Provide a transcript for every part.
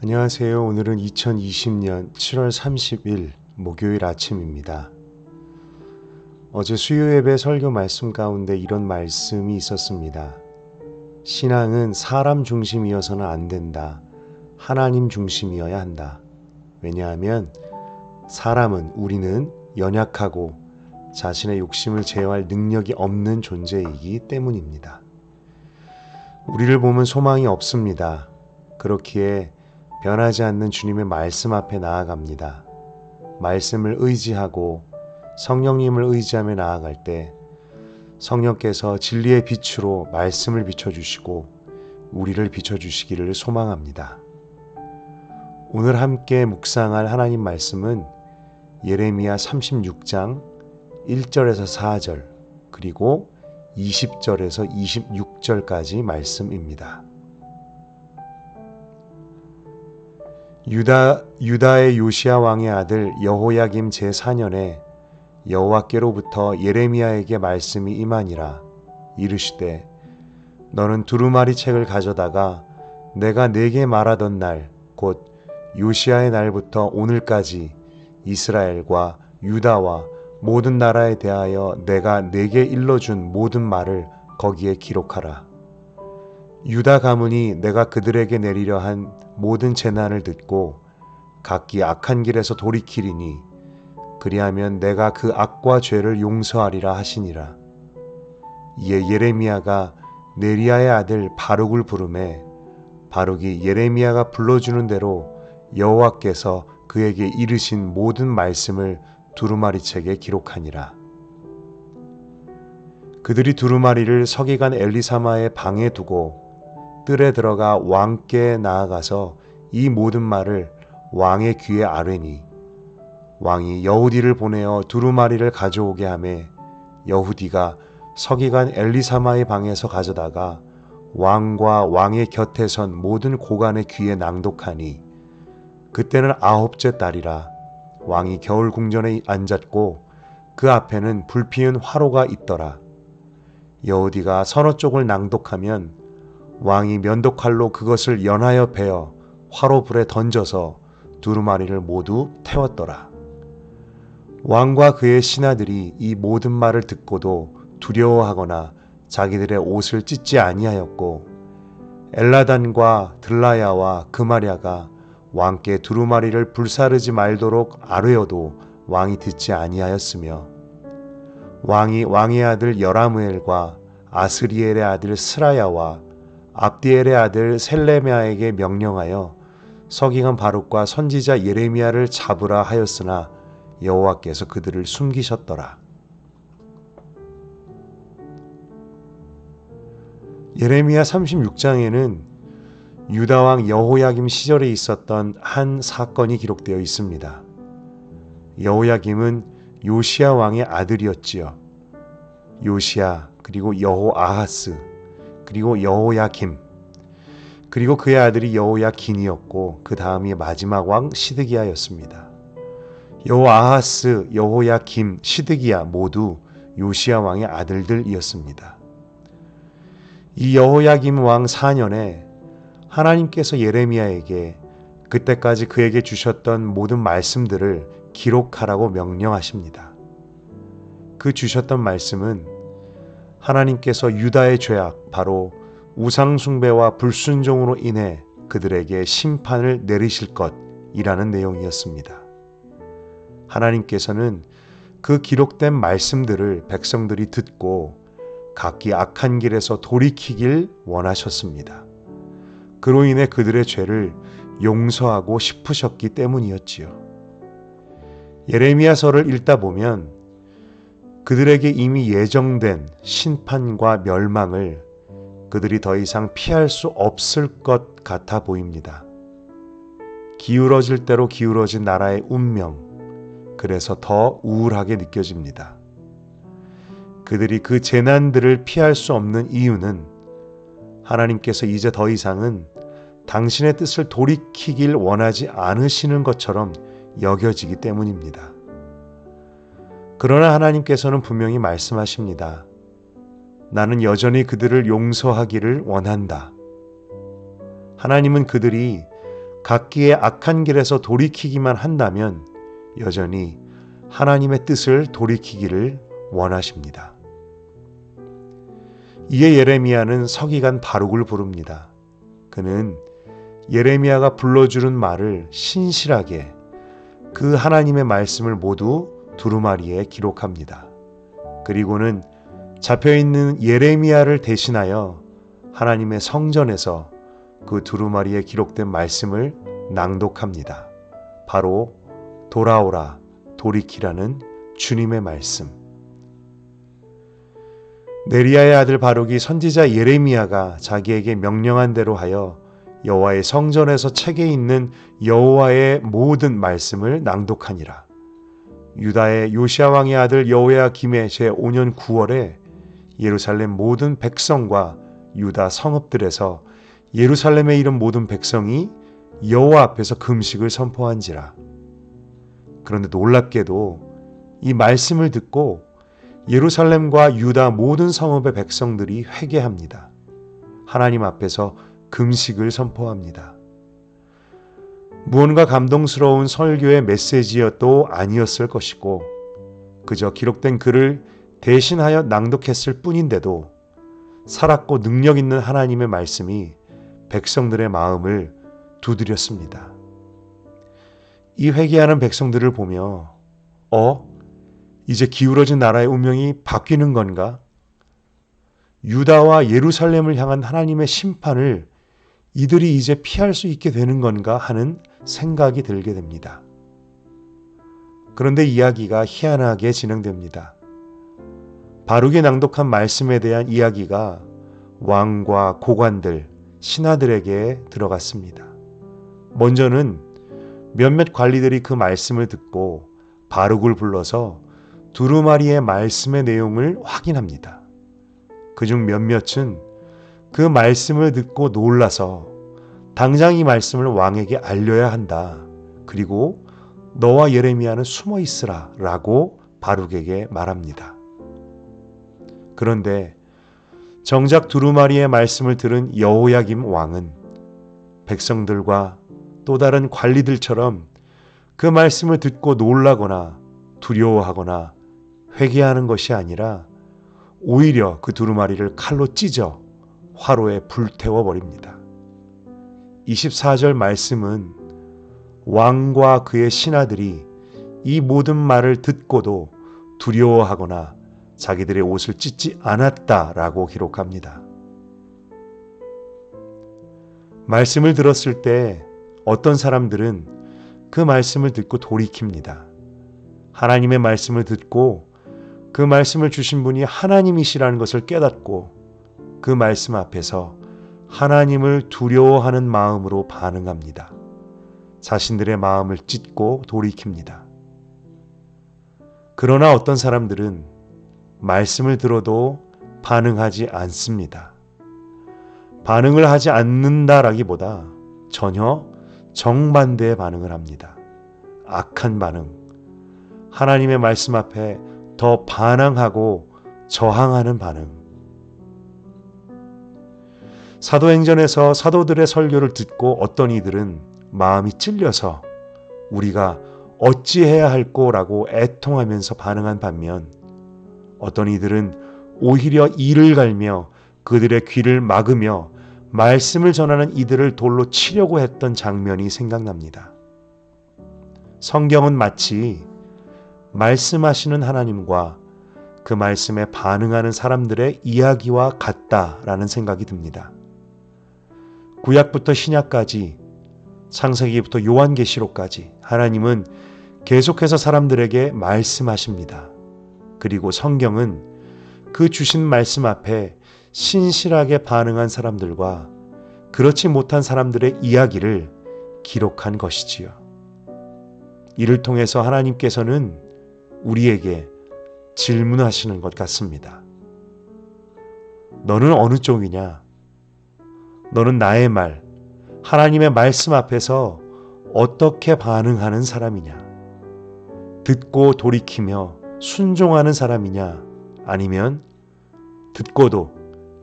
안녕하세요. 오늘은 2020년 7월 30일 목요일 아침입니다. 어제 수요 예배 설교 말씀 가운데 이런 말씀이 있었습니다. 신앙은 사람 중심이어서는 안 된다. 하나님 중심이어야 한다. 왜냐하면 우리는 연약하고 자신의 욕심을 제어할 능력이 없는 존재이기 때문입니다. 우리를 보면 소망이 없습니다. 그렇기에 변하지 않는 주님의 말씀 앞에 나아갑니다. 말씀을 의지하고 성령님을 의지하며 나아갈 때 성령께서 진리의 빛으로 말씀을 비춰주시고 우리를 비춰주시기를 소망합니다. 오늘 함께 묵상할 하나님 말씀은 예레미야 36장 1절에서 4절 그리고 20절에서 26절까지 말씀입니다. 유다의 요시야 왕의 아들 여호야김 제4년에 여호와께로부터 예레미야에게 말씀이 임하니라. 이르시되 너는 두루마리 책을 가져다가 내가 네게 말하던 날 곧 요시야의 날부터 오늘까지 이스라엘과 유다와 모든 나라에 대하여 내가 네게 일러준 모든 말을 거기에 기록하라. 유다 가문이 내가 그들에게 내리려 한 모든 재난을 듣고 각기 악한 길에서 돌이키리니 그리하면 내가 그 악과 죄를 용서하리라 하시니라. 이에 예레미야가 네리야의 아들 바룩을 부르매 바룩이 예레미야가 불러주는 대로 여호와께서 그에게 이르신 모든 말씀을 두루마리책에 기록하니라. 그들이 두루마리를 서기관 엘리사마의 방에 두고 뜰에 들어가 왕께 나아가서 이 모든 말을 왕의 귀에 아뢰니 왕이 여후디를 보내어 두루마리를 가져오게 하매 여후디가 서기관 엘리사마의 방에서 가져다가 왕과 왕의 곁에 선 모든 고관의 귀에 낭독하니 그때는 9째 달이라. 왕이 겨울 궁전에 앉았고 그 앞에는 불피운 화로가 있더라. 여후디가 서너 쪽을 낭독하면 왕이 면도칼로 그것을 연하여 베어 화로불에 던져서 두루마리를 모두 태웠더라. 왕과 그의 신하들이 이 모든 말을 듣고도 두려워하거나 자기들의 옷을 찢지 아니하였고 엘라단과 들라야와 그마랴가 왕께 두루마리를 불사르지 말도록 아뢰어도 왕이 듣지 아니하였으며 왕이 왕의 아들 여라무엘과 아스리엘의 아들 스라야와 압디엘의 아들 셀레미야에게 명령하여 서기관 바룩과 선지자 예레미야를 잡으라 하였으나 여호와께서 그들을 숨기셨더라. 예레미야 36장에는 유다왕 여호야김 시절에 있었던 한 사건이 기록되어 있습니다. 여호야김은 요시야 왕의 아들이었지요. 요시야 그리고 여호아하스 그리고 여호야김 그리고 그의 아들이 여호야긴이었고 그 다음이 마지막 왕 시드기야였습니다. 여호아하스, 여호야김, 시드기야 모두 요시야 왕의 아들들이었습니다. 이 여호야김 왕 4년에 하나님께서 예레미야에게 그때까지 그에게 주셨던 모든 말씀들을 기록하라고 명령하십니다. 그 주셨던 말씀은 하나님께서 유다의 죄악, 바로 우상숭배와 불순종으로 인해 그들에게 심판을 내리실 것이라는 내용이었습니다. 하나님께서는 그 기록된 말씀들을 백성들이 듣고 각기 악한 길에서 돌이키길 원하셨습니다. 그로 인해 그들의 죄를 용서하고 싶으셨기 때문이었지요. 예레미야서를 읽다 보면 그들에게 이미 예정된 심판과 멸망을 그들이 더 이상 피할 수 없을 것 같아 보입니다. 기울어질 대로 기울어진 나라의 운명, 그래서 더 우울하게 느껴집니다. 그들이 그 재난들을 피할 수 없는 이유는 하나님께서 이제 더 이상은 당신의 뜻을 돌이키길 원하지 않으시는 것처럼 여겨지기 때문입니다. 그러나 하나님께서는 분명히 말씀하십니다. 나는 여전히 그들을 용서하기를 원한다. 하나님은 그들이 각기의 악한 길에서 돌이키기만 한다면 여전히 하나님의 뜻을 돌이키기를 원하십니다. 이에 예레미야는 서기관 바룩을 부릅니다. 그는 예레미야가 불러주는 말을 신실하게 그 하나님의 말씀을 모두 두루마리에 기록합니다. 그리고는 잡혀있는 예레미야를 대신하여 하나님의 성전에서 그 두루마리에 기록된 말씀을 낭독합니다. 바로 돌아오라, 돌이키라는 주님의 말씀. 네리야의 아들 바룩이 선지자 예레미야가 자기에게 명령한 대로 하여 여호와의 성전에서 책에 있는 여호와의 모든 말씀을 낭독하니라. 유다의 요시야 왕의 아들 여호야김의 제5년 9월에 예루살렘 모든 백성과 유다 성읍들에서 예루살렘에 이른 모든 백성이 여호와 앞에서 금식을 선포한지라. 그런데 놀랍게도 이 말씀을 듣고 예루살렘과 유다 모든 성읍의 백성들이 회개합니다. 하나님 앞에서 금식을 선포합니다. 무언가 감동스러운 설교의 메시지여도 아니었을 것이고 그저 기록된 글을 대신하여 낭독했을 뿐인데도 살았고 능력 있는 하나님의 말씀이 백성들의 마음을 두드렸습니다. 이 회개하는 백성들을 보며 이제 기울어진 나라의 운명이 바뀌는 건가? 유다와 예루살렘을 향한 하나님의 심판을 이들이 이제 피할 수 있게 되는 건가 하는 생각이 들게 됩니다. 그런데 이야기가 희한하게 진행됩니다. 바룩이 낭독한 말씀에 대한 이야기가 왕과 고관들, 신하들에게 들어갔습니다. 먼저는 몇몇 관리들이 그 말씀을 듣고 바룩을 불러서 두루마리의 말씀의 내용을 확인합니다. 그중 몇몇은 그 말씀을 듣고 놀라서 당장 이 말씀을 왕에게 알려야 한다. 그리고 너와 예레미야는 숨어 있으라 라고 바룩에게 말합니다. 그런데 정작 두루마리의 말씀을 들은 여호야김 왕은 백성들과 또 다른 관리들처럼 그 말씀을 듣고 놀라거나 두려워하거나 회개하는 것이 아니라 오히려 그 두루마리를 칼로 찢어 화로에 불태워 버립니다. 24절 말씀은 왕과 그의 신하들이 이 모든 말을 듣고도 두려워하거나 자기들의 옷을 찢지 않았다라고 기록합니다. 말씀을 들었을 때 어떤 사람들은 그 말씀을 듣고 돌이킵니다. 하나님의 말씀을 듣고 그 말씀을 주신 분이 하나님이시라는 것을 깨닫고 그 말씀 앞에서 하나님을 두려워하는 마음으로 반응합니다. 자신들의 마음을 찢고 돌이킵니다. 그러나 어떤 사람들은 말씀을 들어도 반응하지 않습니다. 반응을 하지 않는다라기보다 전혀 정반대의 반응을 합니다. 악한 반응. 하나님의 말씀 앞에 더 반항하고 저항하는 반응. 사도행전에서 사도들의 설교를 듣고 어떤 이들은 마음이 찔려서 우리가 어찌해야 할꼬라고 애통하면서 반응한 반면 어떤 이들은 오히려 이를 갈며 그들의 귀를 막으며 말씀을 전하는 이들을 돌로 치려고 했던 장면이 생각납니다. 성경은 마치 말씀하시는 하나님과 그 말씀에 반응하는 사람들의 이야기와 같다라는 생각이 듭니다. 구약부터 신약까지 창세기부터 요한계시록까지 하나님은 계속해서 사람들에게 말씀하십니다. 그리고 성경은 그 주신 말씀 앞에 신실하게 반응한 사람들과 그렇지 못한 사람들의 이야기를 기록한 것이지요. 이를 통해서 하나님께서는 우리에게 질문하시는 것 같습니다. 너는 어느 쪽이냐? 너는 나의 말, 하나님의 말씀 앞에서 어떻게 반응하는 사람이냐? 듣고 돌이키며 순종하는 사람이냐, 아니면 듣고도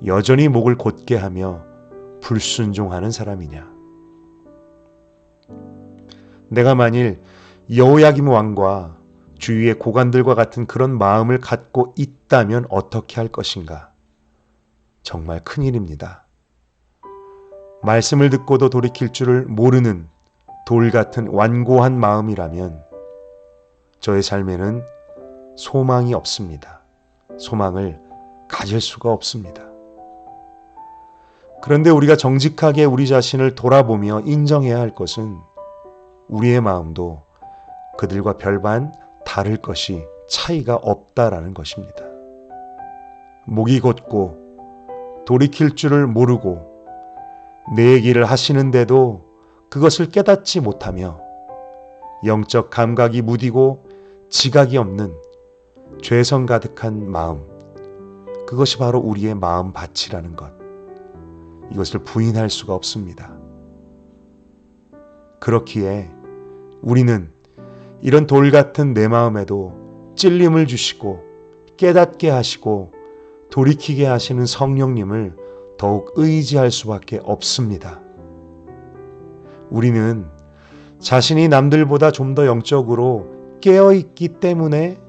여전히 목을 곧게 하며 불순종하는 사람이냐. 내가 만일 여호야김 왕과 주위의 고관들과 같은 그런 마음을 갖고 있다면 어떻게 할 것인가? 정말 큰일입니다. 말씀을 듣고도 돌이킬 줄을 모르는 돌 같은 완고한 마음이라면 저의 삶에는 소망이 없습니다. 소망을 가질 수가 없습니다. 그런데 우리가 정직하게 우리 자신을 돌아보며 인정해야 할 것은 우리의 마음도 그들과 별반 다를 것이 차이가 없다라는 것입니다. 목이 곧고 돌이킬 줄을 모르고 내 얘기를 하시는데도 그것을 깨닫지 못하며 영적 감각이 무디고 지각이 없는 죄성 가득한 마음, 그것이 바로 우리의 마음밭이라는 것. 이것을 부인할 수가 없습니다. 그렇기에 우리는 이런 돌 같은 내 마음에도 찔림을 주시고 깨닫게 하시고 돌이키게 하시는 성령님을 더욱 의지할 수밖에 없습니다. 우리는 자신이 남들보다 좀 더 영적으로 깨어있기 때문에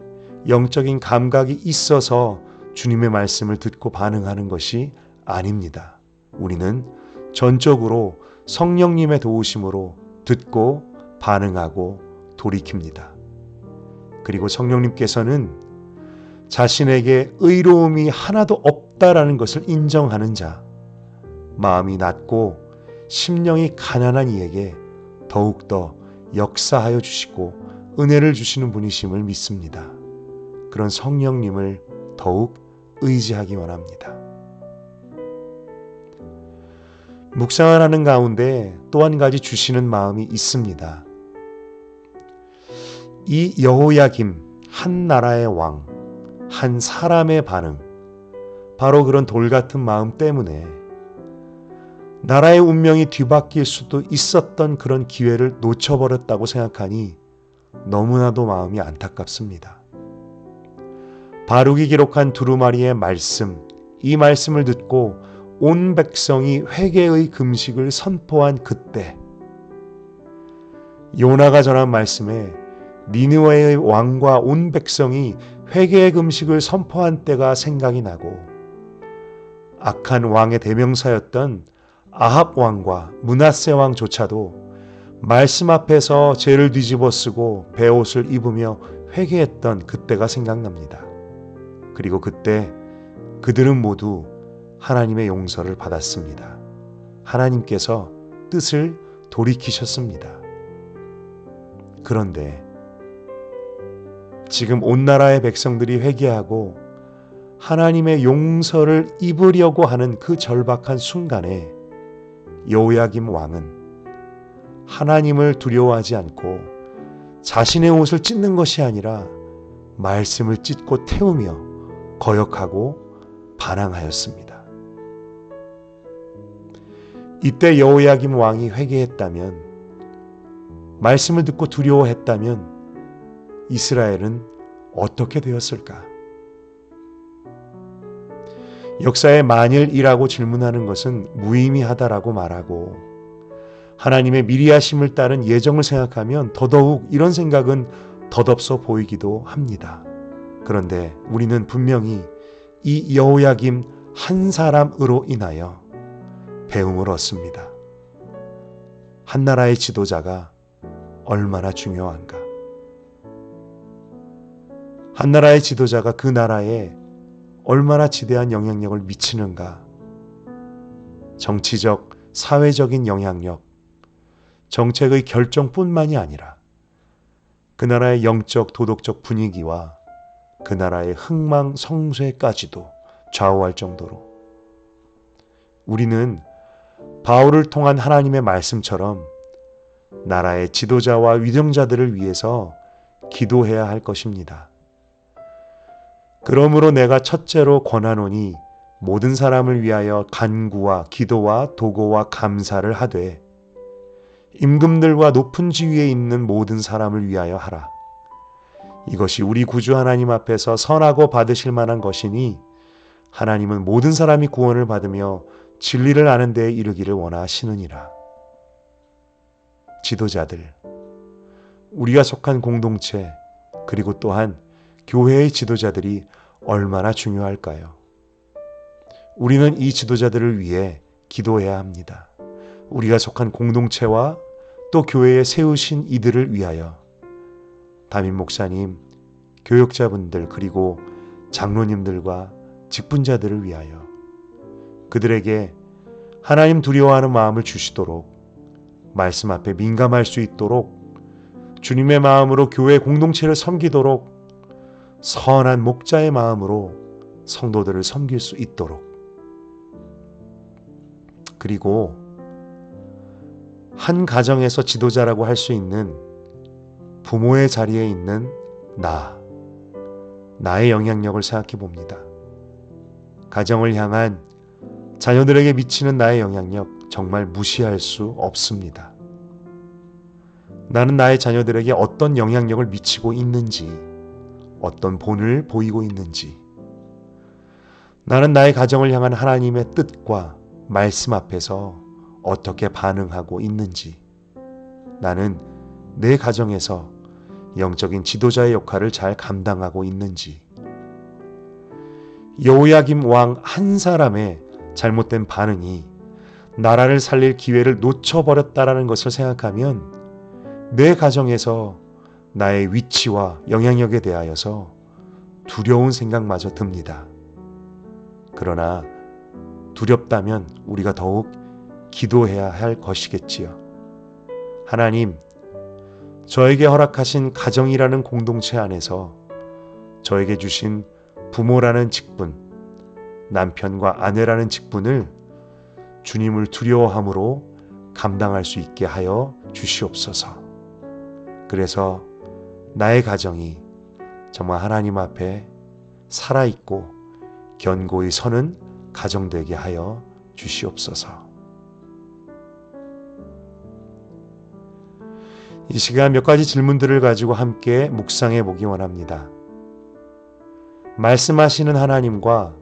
영적인 감각이 있어서 주님의 말씀을 듣고 반응하는 것이 아닙니다. 우리는 전적으로 성령님의 도우심으로 듣고 반응하고 돌이킵니다. 그리고 성령님께서는 자신에게 의로움이 하나도 없다라는 것을 인정하는 자, 마음이 낮고 심령이 가난한 이에게 더욱더 역사하여 주시고 은혜를 주시는 분이심을 믿습니다. 그런 성령님을 더욱 의지하기 원합니다. 묵상을 하는 가운데 또 한 가지 주시는 마음이 있습니다. 이 여호야김, 한 나라의 왕, 한 사람의 반응, 바로 그런 돌 같은 마음 때문에 나라의 운명이 뒤바뀔 수도 있었던 그런 기회를 놓쳐버렸다고 생각하니 너무나도 마음이 안타깝습니다. 바룩이 기록한 두루마리의 말씀, 이 말씀을 듣고 온 백성이 회개의 금식을 선포한 그때, 요나가 전한 말씀에 니느웨의 왕과 온 백성이 회개의 금식을 선포한 때가 생각이 나고, 악한 왕의 대명사였던 아합 왕과 므낫세 왕조차도 말씀 앞에서 죄를 뒤집어 쓰고 베옷을 입으며 회개했던 그때가 생각납니다. 그리고 그때 그들은 모두 하나님의 용서를 받았습니다. 하나님께서 뜻을 돌이키셨습니다. 그런데 지금 온 나라의 백성들이 회개하고 하나님의 용서를 입으려고 하는 그 절박한 순간에 여호야김 왕은 하나님을 두려워하지 않고 자신의 옷을 찢는 것이 아니라 말씀을 찢고 태우며 거역하고 반항하였습니다. 이때 여호야김 왕이 회개했다면, 말씀을 듣고 두려워했다면 이스라엘은 어떻게 되었을까? 역사에 만일이라고 질문하는 것은 무의미하다라고 말하고, 하나님의 미리하심을 따른 예정을 생각하면 더더욱 이런 생각은 덧없어 보이기도 합니다. 그런데 우리는 분명히 이 여호야김 한 사람으로 인하여 배움을 얻습니다. 한 나라의 지도자가 얼마나 중요한가? 한 나라의 지도자가 그 나라에 얼마나 지대한 영향력을 미치는가? 정치적, 사회적인 영향력, 정책의 결정뿐만이 아니라 그 나라의 영적, 도덕적 분위기와 그 나라의 흥망성쇠까지도 좌우할 정도로 우리는 바울을 통한 하나님의 말씀처럼 나라의 지도자와 위정자들을 위해서 기도해야 할 것입니다. 그러므로 내가 첫째로 권하노니 모든 사람을 위하여 간구와 기도와 도고와 감사를 하되 임금들과 높은 지위에 있는 모든 사람을 위하여 하라. 이것이 우리 구주 하나님 앞에서 선하고 받으실 만한 것이니 하나님은 모든 사람이 구원을 받으며 진리를 아는 데에 이르기를 원하시느니라. 지도자들, 우리가 속한 공동체, 그리고 또한 교회의 지도자들이 얼마나 중요할까요? 우리는 이 지도자들을 위해 기도해야 합니다. 우리가 속한 공동체와 또 교회에 세우신 이들을 위하여 담임 목사님, 교역자분들 그리고 장로님들과 직분자들을 위하여 그들에게 하나님 두려워하는 마음을 주시도록 말씀 앞에 민감할 수 있도록 주님의 마음으로 교회 공동체를 섬기도록 선한 목자의 마음으로 성도들을 섬길 수 있도록 그리고 한 가정에서 지도자라고 할 수 있는 부모의 자리에 있는 나의 영향력을 생각해 봅니다. 가정을 향한 자녀들에게 미치는 나의 영향력 정말 무시할 수 없습니다. 나는 나의 자녀들에게 어떤 영향력을 미치고 있는지, 어떤 본을 보이고 있는지, 나는 나의 가정을 향한 하나님의 뜻과 말씀 앞에서 어떻게 반응하고 있는지, 나는 내 가정에서 영적인 지도자의 역할을 잘 감당하고 있는지, 여호야김 왕 한 사람의 잘못된 반응이 나라를 살릴 기회를 놓쳐버렸다라는 것을 생각하면 내 가정에서 나의 위치와 영향력에 대하여서 두려운 생각마저 듭니다. 그러나 두렵다면 우리가 더욱 기도해야 할 것이겠지요. 하나님, 저에게 허락하신 가정이라는 공동체 안에서 저에게 주신 부모라는 직분, 남편과 아내라는 직분을 주님을 두려워함으로 감당할 수 있게 하여 주시옵소서. 그래서 나의 가정이 정말 하나님 앞에 살아있고 견고히 서는 가정 되게 하여 주시옵소서. 이 시간 몇 가지 질문들을 가지고 함께 묵상해 보기 원합니다. 말씀하시는 하나님과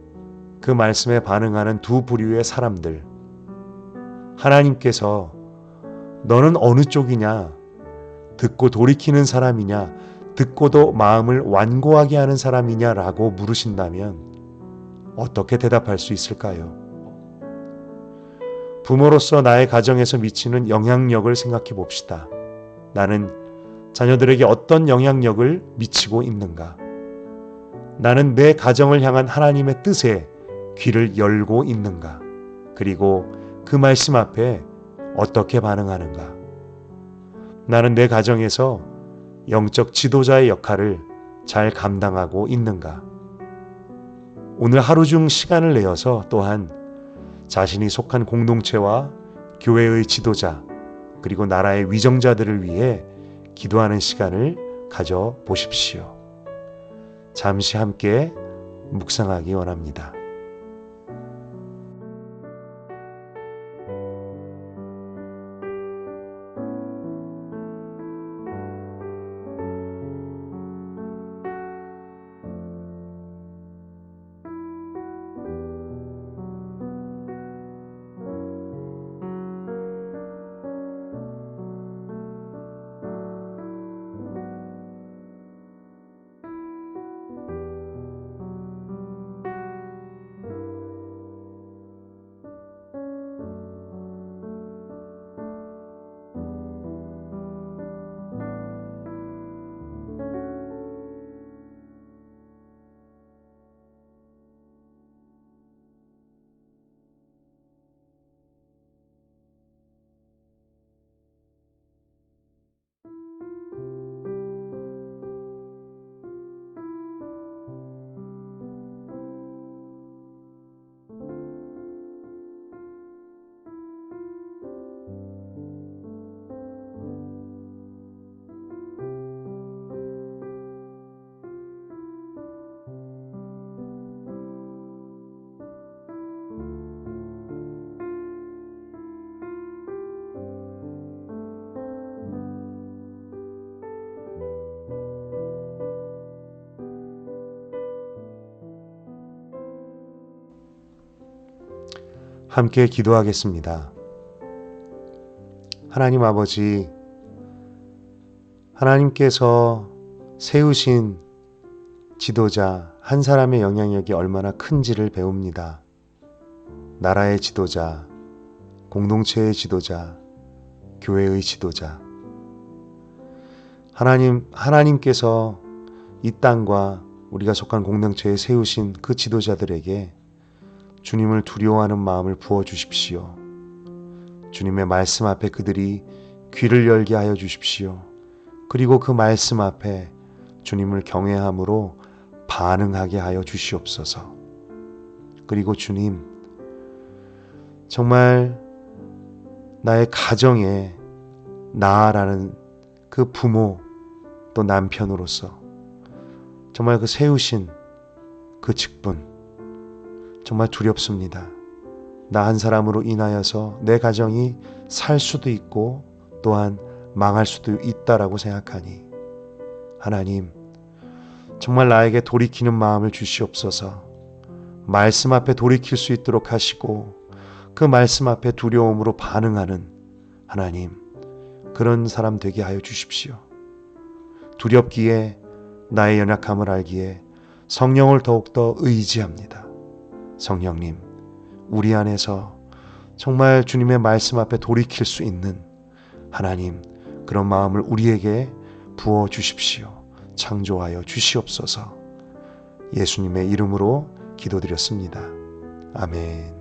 그 말씀에 반응하는 두 부류의 사람들, 하나님께서 너는 어느 쪽이냐? 듣고 돌이키는 사람이냐? 듣고도 마음을 완고하게 하는 사람이냐라고 물으신다면 어떻게 대답할 수 있을까요? 부모로서 나의 가정에서 미치는 영향력을 생각해 봅시다. 나는 자녀들에게 어떤 영향력을 미치고 있는가? 나는 내 가정을 향한 하나님의 뜻에 귀를 열고 있는가? 그리고 그 말씀 앞에 어떻게 반응하는가? 나는 내 가정에서 영적 지도자의 역할을 잘 감당하고 있는가? 오늘 하루 중 시간을 내어서 또한 자신이 속한 공동체와 교회의 지도자 그리고 나라의 위정자들을 위해 기도하는 시간을 가져 보십시오. 잠시 함께 묵상하기 원합니다. 함께 기도하겠습니다. 하나님 아버지, 하나님께서 세우신 지도자 한 사람의 영향력이 얼마나 큰지를 배웁니다. 나라의 지도자, 공동체의 지도자, 교회의 지도자. 하나님께서 이 땅과 우리가 속한 공동체에 세우신 그 지도자들에게 주님을 두려워하는 마음을 부어주십시오. 주님의 말씀 앞에 그들이 귀를 열게 하여 주십시오. 그리고 그 말씀 앞에 주님을 경외함으로 반응하게 하여 주시옵소서. 그리고 주님, 정말 나의 가정에 나라는 그 부모 또 남편으로서 정말 그 세우신 그 직분 정말 두렵습니다. 나 한 사람으로 인하여서 내 가정이 살 수도 있고 또한 망할 수도 있다라고 생각하니 하나님, 정말 나에게 돌이키는 마음을 주시옵소서. 말씀 앞에 돌이킬 수 있도록 하시고 그 말씀 앞에 두려움으로 반응하는 하나님, 그런 사람 되게 하여 주십시오. 두렵기에 나의 연약함을 알기에 성령을 더욱더 의지합니다. 성령님, 우리 안에서 정말 주님의 말씀 앞에 돌이킬 수 있는 하나님, 그런 마음을 우리에게 부어 주십시오. 창조하여 주시옵소서. 예수님의 이름으로 기도드렸습니다. 아멘.